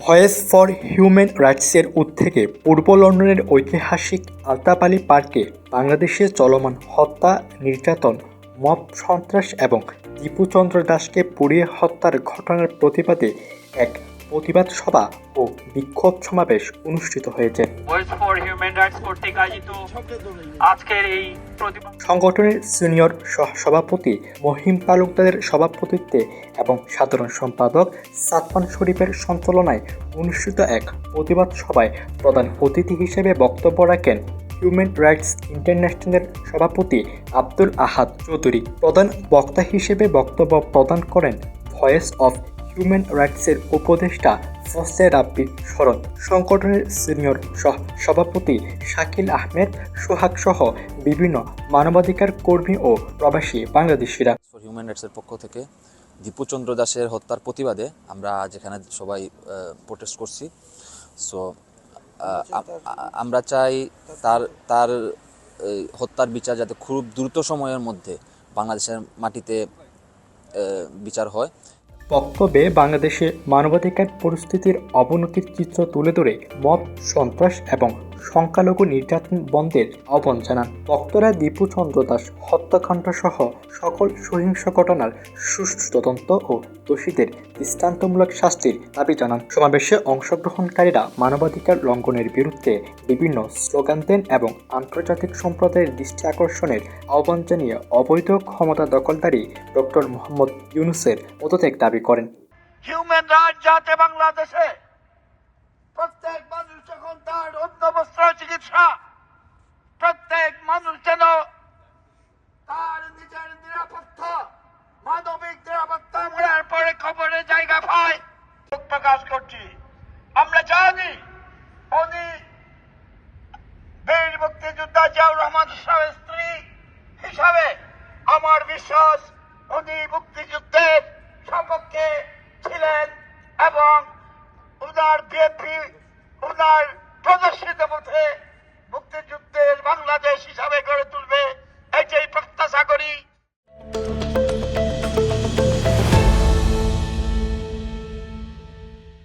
Voice for human রাইটসের উদ্যোগে পূর্ব লন্ডনের ঐতিহাসিক আলতাপ আলী পার্কে বাংলাদেশে চলমান হত্যা, নির্যাতন, মব সন্ত্রাস এবং দীপু চন্দ্র দাসকে পুড়িয়ে হত্যার ঘটনার প্রতিবাদে এক প্রতিবাদ সভা ও বিক্ষোভ সমাবেশ অনুষ্ঠিত হয়েছে। ভয়েস ফর হিউম্যান রাইটস কর্তৃক আয়োজিত আজকের এই প্রতিবাদ সংগঠনের সিনিয়র সভাপতি মহিম তালুকদারের সভাপতিত্বে এবং সাধারণ সম্পাদক সাদমান শরীফের সঞ্চালনায় অনুষ্ঠিত এক প্রতিবাদ সভায় প্রধান অতিথি হিসেবে বক্তব্য রাখেন হিউম্যান রাইটস ইন্টারন্যাশনালের সভাপতি আব্দুল আহাদ চৌধুরী। প্রধান বক্তা হিসেবে বক্তব্য প্রদান করেন ভয়েস অফ হিউম্যান রাইটসের উপদেষ্টা ফজলে রাব্বি শরণ, সংগঠনের সিনিয়র সভাপতি শাকিল আহমেদ সোহাগ সহ বিভিন্ন মানবাধিকার কর্মী ও প্রবাসী বাংলাদেশিরা। হিউম্যান রাইটসের পক্ষ থেকে দীপু চন্দ্র দাসের হত্যার প্রতিবাদে আমরা আজ এখানে সবাই প্রোটেস্ট করছি। সো আমরা চাই তার হত্যার বিচার যাতে খুব দ্রুত সময়ের মধ্যে বাংলাদেশের মাটিতে বিচার হয়। বক্তব্যে বাংলাদেশে মানবাধিকার পরিস্থিতির অবনতির চিত্র তুলে ধরে মব সন্ত্রাস এবং সংখ্যালঘু নির্যাতন বন্ধের আহ্বান জানান বক্তারা। দীপু চন্দ্র দাস হত্যাকাণ্ড সহ সকল সহিংস ঘটনার সুষ্ঠু তদন্ত ও দোষীদের দৃষ্টান্তমূলক শাস্তির দাবি জানান। সমাবেশে অংশগ্রহণকারীরা মানবাধিকার লঙ্ঘনের বিরুদ্ধে বিভিন্ন স্লোগান দেন এবং আন্তর্জাতিক সম্প্রদায়ের দৃষ্টি আকর্ষণের আহ্বান জানিয়ে অবৈধ ক্ষমতা দখলদারী ডক্টর মোহাম্মদ ইউনূসের পদত্যাগ দাবি করেন। হিউম্যান রাইটস যাতে বাংলাদেশে প্রত্যেক মানুষ যখন তার অন্তবস্ত্র চিকিৎসা, প্রত্যেক মানুষ যেন তার নিজের নিরাপত্তা, মানবিক নিরাপত্তা মরার পরে খবরের জায়গা পায় প্রকাশ করছি। আমরা জানি উনি বীর মুক্তিযোদ্ধা জিয়াউর রহমান সাহেবের স্ত্রী হিসাবে আমার বিশ্বাস উনি মুক্তিযুদ্ধের সপক্ষে ছিলেন এবং উনার বিএনপি উনার প্রদর্শিত পথে মুক্তিযুদ্ধের বাংলাদেশ হিসাবে